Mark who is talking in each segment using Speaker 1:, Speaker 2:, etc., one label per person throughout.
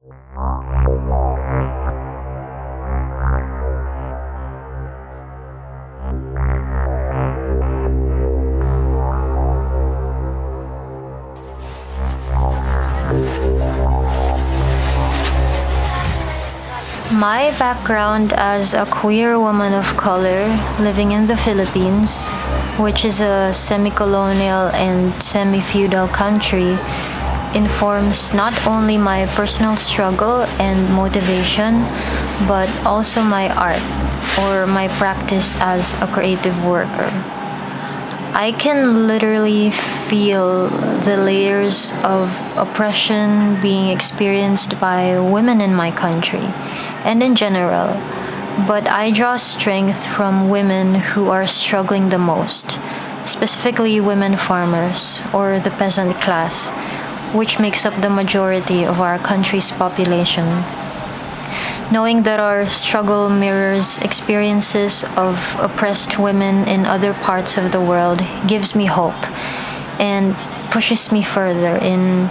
Speaker 1: My background as a queer woman of color living in the Philippines, which is a semi-colonial and semi-feudal country, informs not only my personal struggle and motivation, but also my art or my practice as a creative worker. I can literally feel the layers of oppression being experienced by women in my country and in general, but I draw strength from women who are struggling the most, specifically women farmers or the peasant class, which makes up the majority of our country's population. Knowing that our struggle mirrors experiences of oppressed women in other parts of the world gives me hope and pushes me further in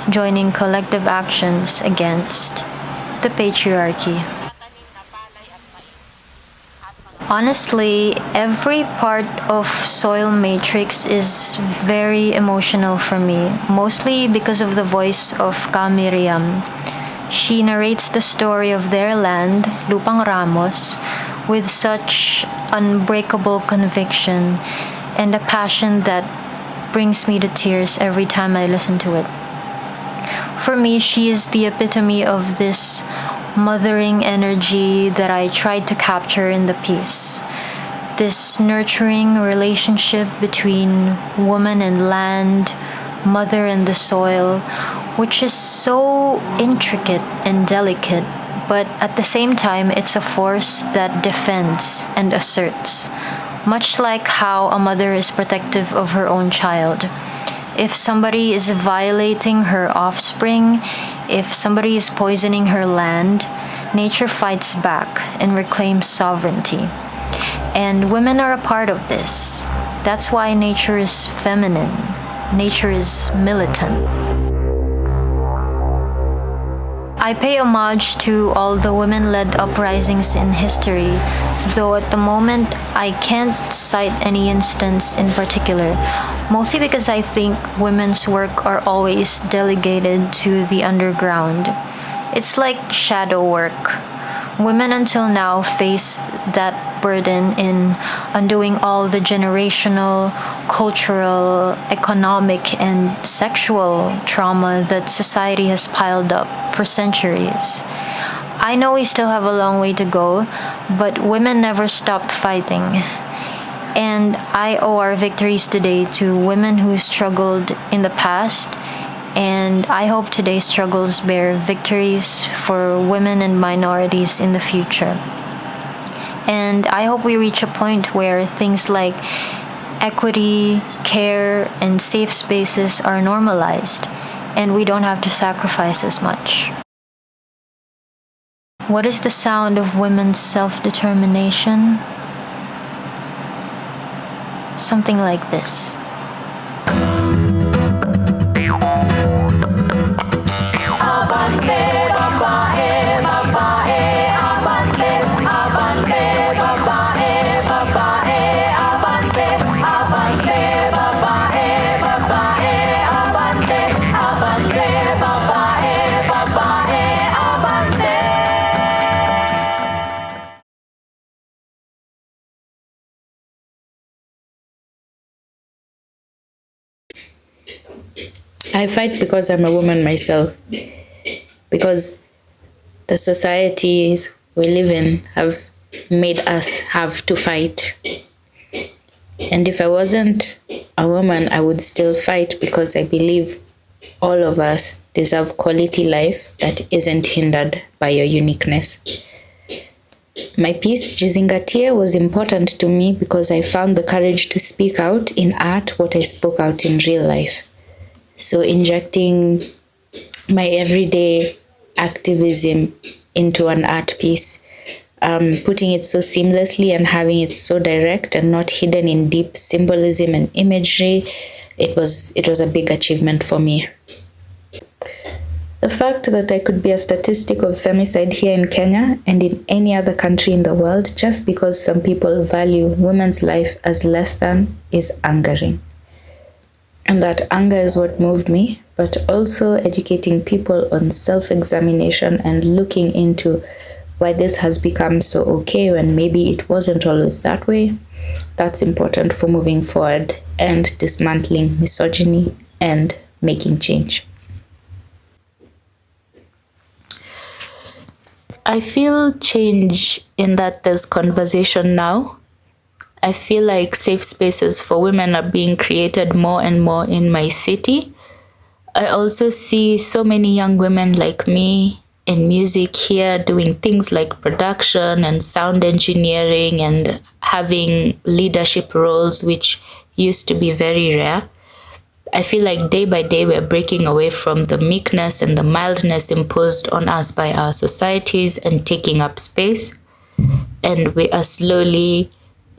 Speaker 1: joining collective actions against the patriarchy. Honestly, every part of Soil Matrix is very emotional for me, mostly because of the voice of Ka Miriam. She narrates the story of their land, Lupang Ramos, with such unbreakable conviction and a passion that brings me to tears every time I listen to it. For me, she is the epitome of this mothering energy that I tried to capture in the piece. This nurturing relationship between woman and land, mother and the soil, which is so intricate and delicate, but at the same time, it's a force that defends and asserts, much like how a mother is protective of her own child. If somebody is violating her offspring, if somebody is poisoning her land, nature fights back and reclaims sovereignty. And women are a part of this. That's why nature is feminine. Nature is militant. I pay homage to all the women-led uprisings in history, though at the moment I can't cite any instance in particular, mostly because I think women's work are always delegated to the underground. It's like shadow work. Women until now faced that burden in undoing all the generational, cultural, economic, and sexual trauma that society has piled up for centuries. I know we still have a long way to go, but women never stopped fighting. And I owe our victories today to women who struggled in the past, and I hope today's struggles bear victories for women and minorities in the future. And I hope we reach a point where things like equity, care, and safe spaces are normalized, and we don't have to sacrifice as much. What is the sound of women's self-determination? Something like this.
Speaker 2: I fight because I'm a woman myself, because the societies we live in have made us have to fight. And if I wasn't a woman, I would still fight, because I believe all of us deserve quality life that isn't hindered by your uniqueness. My piece, Jizingatia, was important to me because I found the courage to speak out in art what I spoke out in real life. So injecting my everyday activism into an art piece, putting it so seamlessly and having it so direct and not hidden in deep symbolism and imagery, it was a big achievement for me. The fact that I could be a statistic of femicide here in Kenya and in any other country in the world just because some people value women's life as less than is angering. And that anger is what moved me, but also educating people on self-examination and looking into why this has become so okay when maybe it wasn't always that way. That's important for moving forward and dismantling misogyny and making change. I feel change in that there's conversation now. I feel like safe spaces for women are being created more and more in my city. I also see so many young women like me in music here doing things like production and sound engineering and having leadership roles, which used to be very rare. I feel like day by day we're breaking away from the meekness and the mildness imposed on us by our societies and taking up space. And we are slowly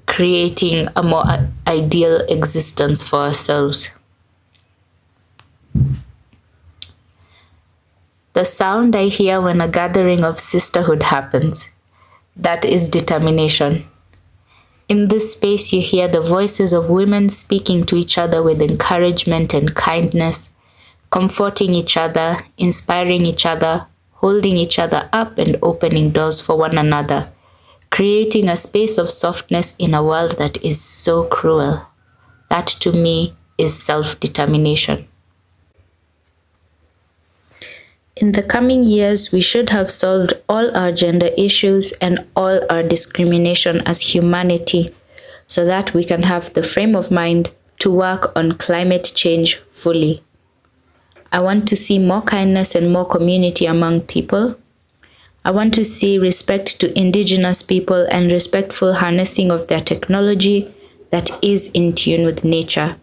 Speaker 2: creating a more ideal existence for ourselves. The sound I hear when a gathering of sisterhood happens, that is determination. In this space, you hear the voices of women speaking to each other with encouragement and kindness, comforting each other, inspiring each other, holding each other up and opening doors for one another, creating a space of softness in a world that is so cruel. That to me is self-determination. In the coming years, we should have solved all our gender issues and all our discrimination as humanity so that we can have the frame of mind to work on climate change fully. I want to see more kindness and more community among people. I want to see respect to indigenous people and respectful harnessing of their technology that is in tune with nature.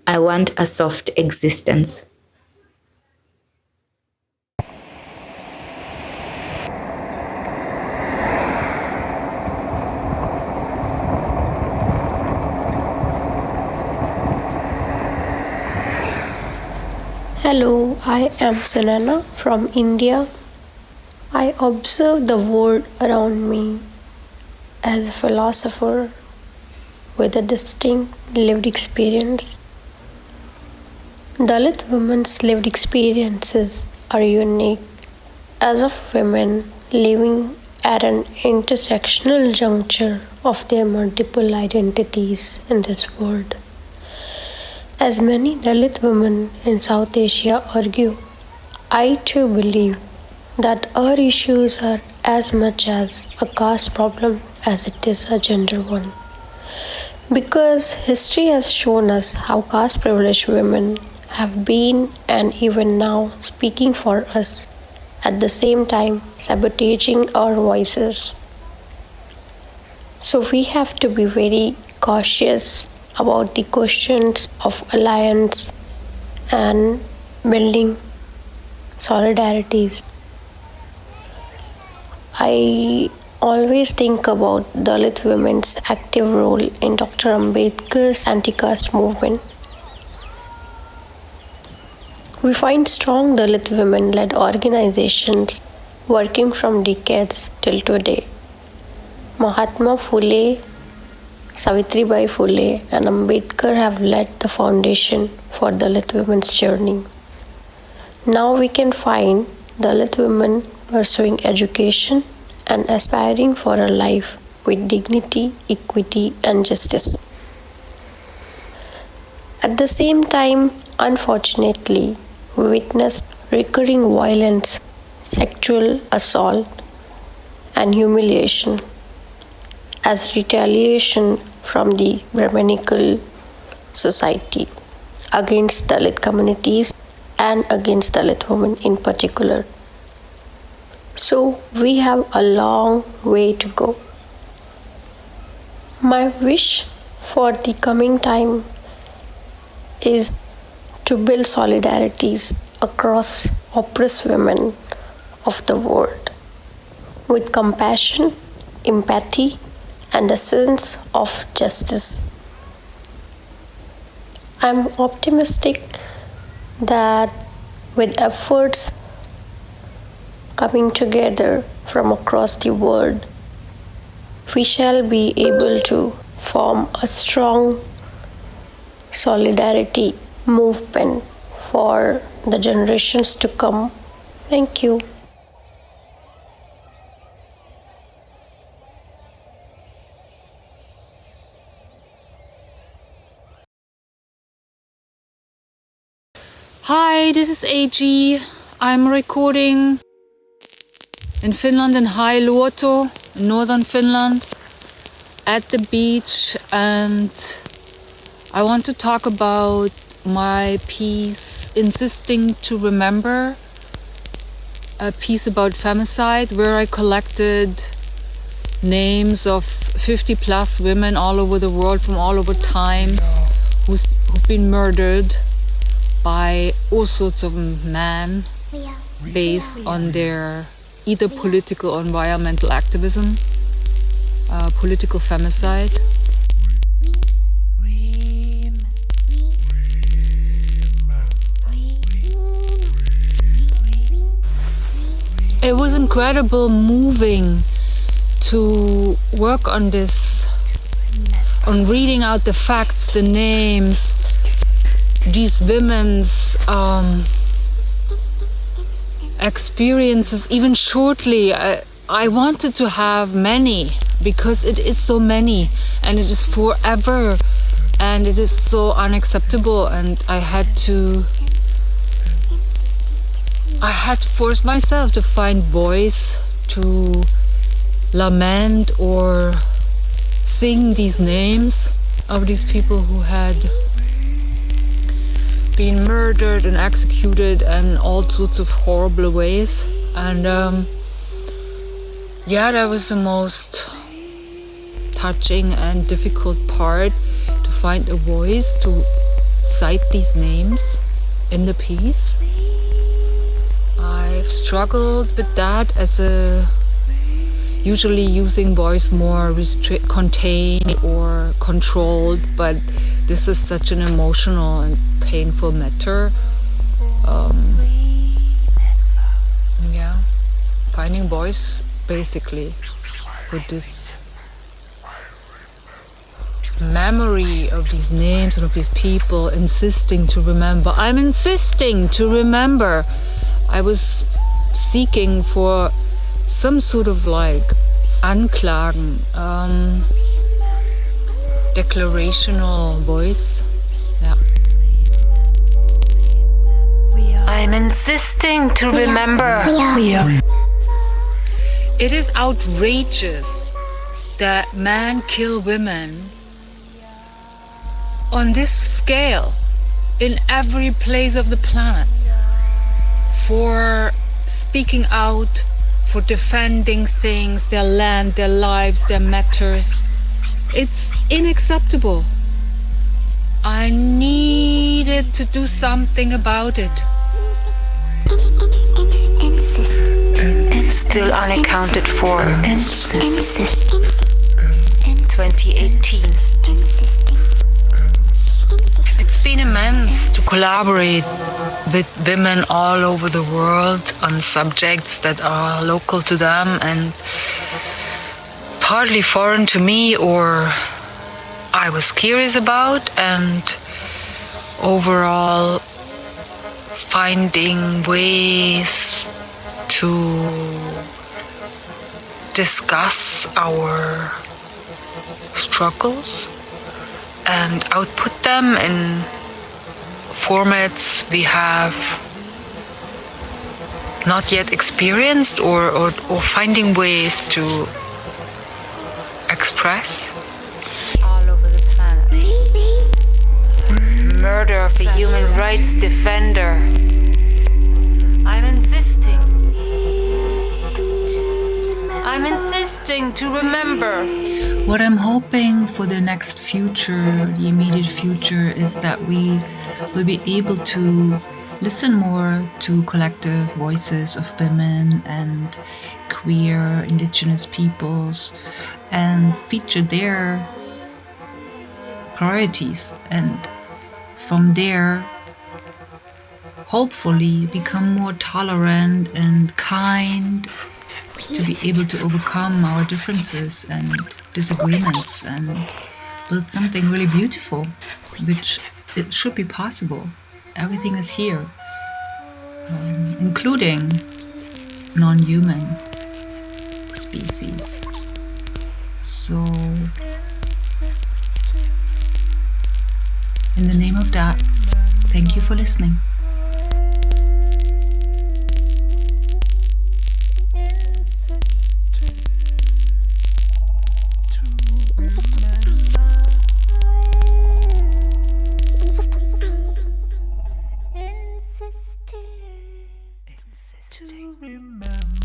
Speaker 2: I want a soft existence.
Speaker 3: Hello, I am Sunana from India. I observe the world around me as a philosopher with a distinct lived experience. Dalit women's lived experiences are unique as of women living at an intersectional juncture of their multiple identities in this world. As many Dalit women in South Asia argue, I too believe that our issues are as much as a caste problem as it is a gender one. Because history has shown us how caste privileged women have been and even now speaking for us, at the same time sabotaging our voices. So we have to be very cautious about the questions of alliance and building solidarities. I always think about Dalit women's active role in Dr. Ambedkar's anti-caste movement. We find strong Dalit women-led organizations working from decades till today. Mahatma Phule, Savitribai Phule and Ambedkar have led the foundation for Dalit women's journey. Now we can find Dalit women pursuing education and aspiring for a life with dignity, equity and justice. At the same time, unfortunately, we witness recurring violence, sexual assault and humiliation as retaliation from the Brahminical society against Dalit communities and against Dalit women in particular. So we have a long way to go. My wish for the coming time is to build solidarities across oppressed women of the world with compassion, empathy, and a sense of justice. I'm optimistic that with efforts coming together from across the world, we shall be able to form a strong solidarity movement for the generations to come. Thank you.
Speaker 4: Hi, this is AG. I'm recording in Finland, in Hailuoto, in northern Finland, at the beach, and I want to talk about my piece, Insisting to Remember, a piece about femicide, where I collected names of 50 plus women all over the world from all over times who've been murdered by all sorts of men based on their either political or environmental activism, political femicide. It was incredible, moving to work on this, on reading out the facts, the names, these women's experiences. Even shortly, I wanted to have many, because it is so many and it is forever and it is so unacceptable, and I had to force myself to find voice to lament or sing these names of these people who had been murdered and executed in all sorts of horrible ways. And that was the most touching and difficult part, to find a voice to cite these names in the piece. I've struggled with that as usually using voice more contained or controlled, but this is such an emotional and painful matter. Finding voice basically for this memory of these names and of these people, insisting to remember. I'm insisting to remember. I was seeking for some sort of Anklagen, declarational voice. Yeah. I'm insisting to remember. It is outrageous that men kill women on this scale in every place of the planet, for speaking out, for defending things, their land, their lives, their matters. It's unacceptable. I needed to do something about it. Still unaccounted for. 2018. It's been immense to collaborate with women all over the world on subjects that are local to them and partly foreign to me, or I was curious about, and overall finding ways to discuss our struggles and output them in formats we have not yet experienced, or finding ways to express. All over the planet. Murder of a human rights defender. I'm insisting to remember. What I'm hoping for the next future, the immediate future, is that we will be able to listen more to collective voices of women and queer, indigenous peoples, and feature their priorities, and from there hopefully become more tolerant and kind, to be able to overcome our differences and disagreements and build something really beautiful, which it should be possible. Everything is here, including non-human species. So, in the name of that, thank you for listening.
Speaker 5: To remember.